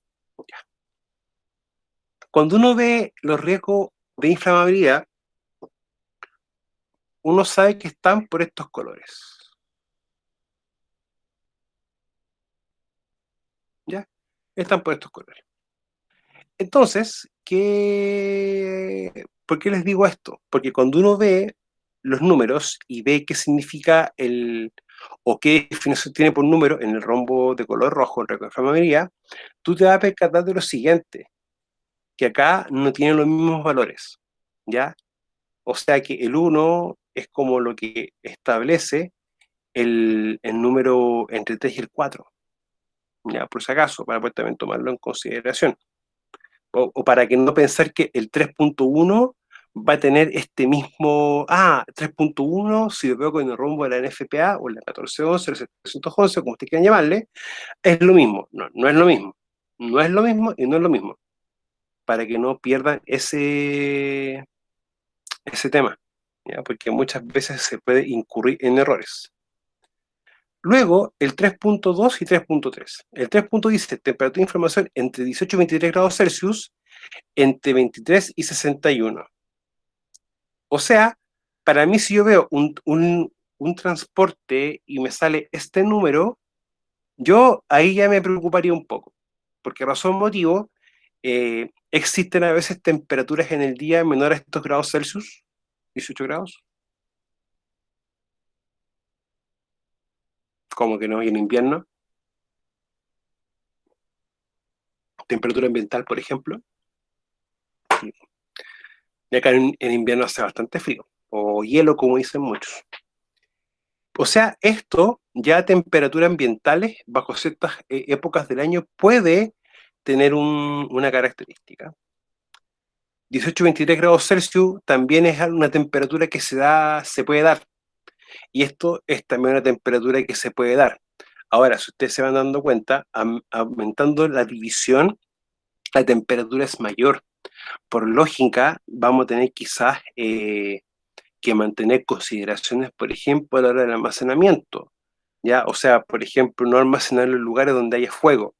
Cuando uno ve los riesgos de inflamabilidad, uno sabe que están por estos colores, ¿ya? Están por estos colores. Entonces, ¿por qué les digo esto? Porque cuando uno ve los números y ve qué significa o qué definición tiene por número en el rombo de color rojo, el riesgo de inflamabilidad, tú te vas a percatar de lo siguiente, que acá no tienen los mismos valores, ¿ya? O sea que el 1 es como lo que establece el número entre el 3 y el 4, ya por si acaso, para poder también tomarlo en consideración. O para que no pensar que el 3.1 va a tener este mismo, 3.1, si lo veo con el rumbo de la NFPA o la 1411, el 711, como ustedes quieran llamarle, es lo mismo. No, no es lo mismo. No es lo mismo y no es lo mismo. Para que no pierdan ese tema, ¿ya? Porque muchas veces se puede incurrir en errores. Luego, el 3.2 y 3.3. El 3.2 dice temperatura de información entre 18 y 23 grados Celsius, entre 23 y 61. O sea, para mí si yo veo un transporte y me sale este número, yo ahí ya me preocuparía un poco. Porque razón motivo, existen a veces temperaturas en el día menores a estos grados Celsius, 18 grados, como que no, y en invierno, temperatura ambiental, por ejemplo, y acá en invierno hace bastante frío, o hielo, como dicen muchos. O sea, esto ya a temperaturas ambientales, bajo ciertas épocas del año, puede tener una característica. 18-23 grados Celsius también es una temperatura que se puede dar. Y esto es también una temperatura que se puede dar. Ahora, si ustedes se van dando cuenta, aumentando la división, la temperatura es mayor. Por lógica, vamos a tener quizás que mantener consideraciones, por ejemplo, a la hora del almacenamiento, ¿ya? O sea, por ejemplo, no almacenarlo en lugares donde haya fuego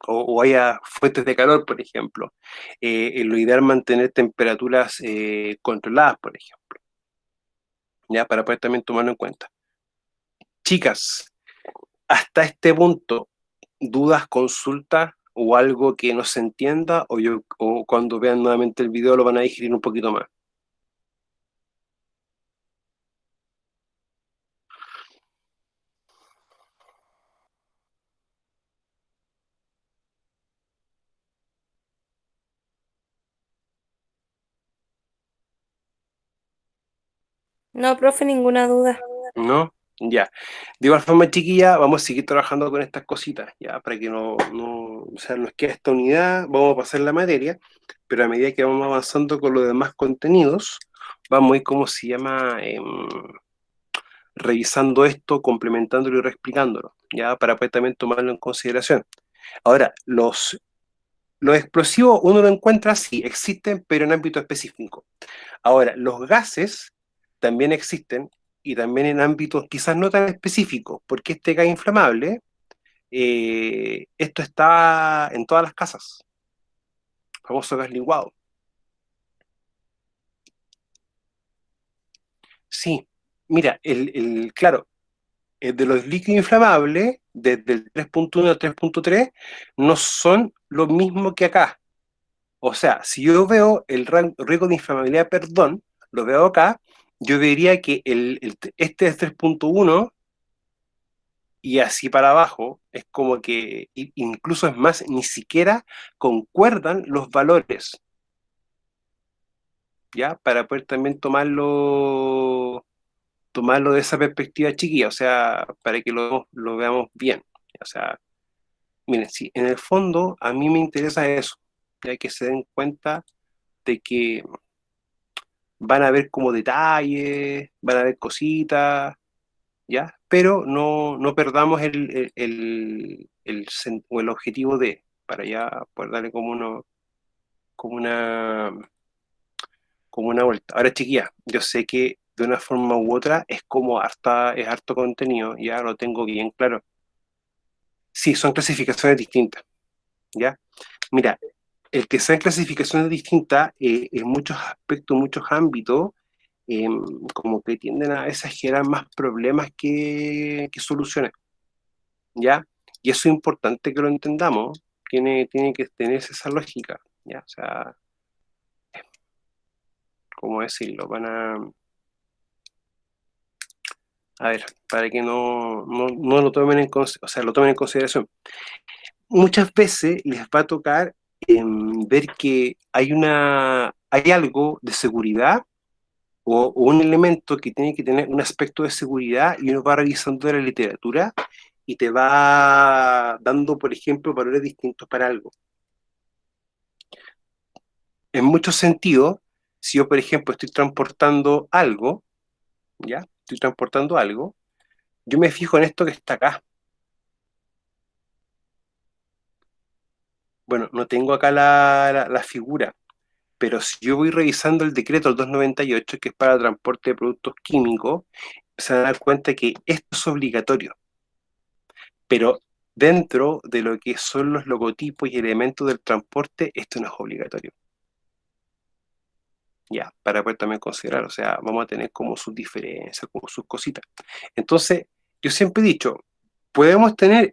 o haya fuentes de calor, por ejemplo. En lo ideal mantener temperaturas controladas, por ejemplo, ¿ya? Para poder también tomarlo en cuenta. Chicas, hasta este punto, ¿dudas, consultas o algo que no se entienda o cuando vean nuevamente el video lo van a digerir un poquito más? No, profe, ninguna duda. ¿No? Ya. De igual forma, chiquilla, vamos a seguir trabajando con estas cositas, ya, para que o sea, nos quede esta unidad, vamos a pasar la materia, pero a medida que vamos avanzando con los demás contenidos, vamos a ir, ¿cómo se llama? Revisando esto, complementándolo y reexplicándolo, ya, para poder también tomarlo en consideración. Ahora, los explosivos uno lo encuentra, sí, existen, pero en ámbito específico. Ahora, los gases también existen y también en ámbitos quizás no tan específicos, porque este gas inflamable, esto está en todas las casas, famoso gas licuado. Sí, mira, claro, de los líquidos inflamables, desde el 3.1 al 3.3, no son lo mismo que acá. O sea, si yo veo el riesgo de inflamabilidad, perdón, lo veo acá, yo diría que este es 3.1 y así para abajo, es como que incluso es más, ni siquiera concuerdan los valores, ¿ya? Para poder también tomarlo de esa perspectiva chiquilla, o sea, para que lo veamos bien. O sea, miren, sí, en el fondo a mí me interesa eso, ya que se den cuenta de que van a ver como detalles, van a ver cositas, ¿ya? Pero no perdamos o el objetivo para ya poder darle como una, como una vuelta. Ahora, chiquilla, yo sé que de una forma u otra es harto contenido, ya lo tengo bien claro. Sí, son clasificaciones distintas, ¿ya? Mira, el que sean clasificaciones distintas, en muchos aspectos, muchos ámbitos, eh, como que tienden a veces generar más problemas que soluciones, ¿ya? Y eso es importante que lo entendamos, tiene que tener esa lógica, ¿ya? O sea, ¿cómo decirlo? A ver, para que no lo tomen o sea, lo tomen en consideración. Muchas veces les va a tocar ver que hay algo de seguridad o un elemento que tiene que tener un aspecto de seguridad y uno va revisando la literatura y te va dando, por ejemplo, valores distintos para algo. En muchos sentidos, si yo, por ejemplo, estoy transportando algo, ¿ya? Estoy transportando algo, yo me fijo en esto que está acá. Bueno, no tengo acá la figura, pero si yo voy revisando el decreto del 298, que es para transporte de productos químicos, se van a dar cuenta que esto es obligatorio, pero dentro de lo que son los logotipos y elementos del transporte, esto no es obligatorio. Ya, para poder también considerar, o sea, vamos a tener como sus diferencias, como sus cositas. Entonces, yo siempre he dicho, podemos tener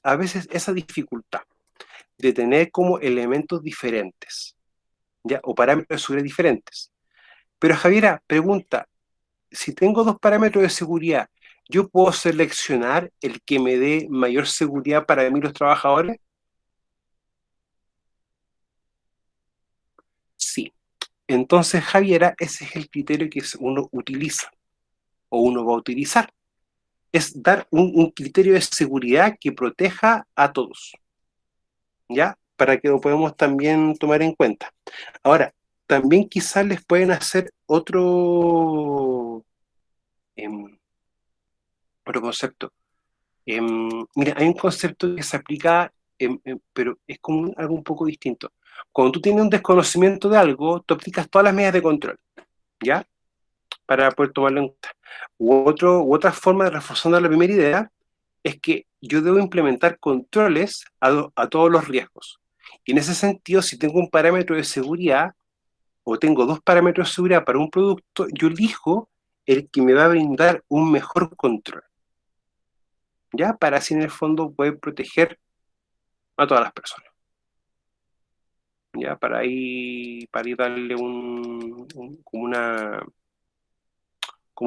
a veces esa dificultad de tener como elementos diferentes, ¿ya? O parámetros de seguridad diferentes. Pero Javiera, pregunta, si tengo dos parámetros de seguridad, ¿yo puedo seleccionar el que me dé mayor seguridad para mí los trabajadores? Sí. Entonces, Javiera, ese es el criterio que uno utiliza o uno va a utilizar. Es dar un criterio de seguridad que proteja a todos, ¿ya? Para que lo podamos también tomar en cuenta. Ahora, también quizás les pueden hacer em, otro concepto. Mira, hay un concepto que se aplica, pero es como algo un poco distinto. Cuando tú tienes un desconocimiento de algo, tú aplicas todas las medidas de control, ¿ya? Para poder tomarlo en cuenta. Otra forma de reforzando la primera idea es que yo debo implementar controles a todos los riesgos. Y en ese sentido, si tengo un parámetro de seguridad o tengo dos parámetros de seguridad para un producto, yo elijo el que me va a brindar un mejor control, ¿ya? Para así en el fondo poder proteger a todas las personas, ¿ya? Para ir darle como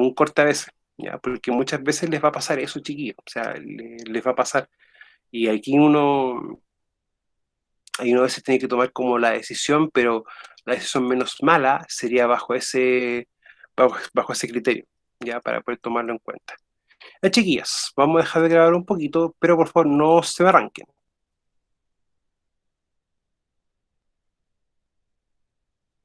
un corte a veces, ¿ya? Porque muchas veces les va a pasar eso, chiquillos, o sea, les va a pasar. Y aquí uno a veces tiene que tomar como la decisión, pero la decisión menos mala sería bajo ese criterio, ya para poder tomarlo en cuenta. Chiquillas, vamos a dejar de grabar un poquito, pero por favor no se me arranquen.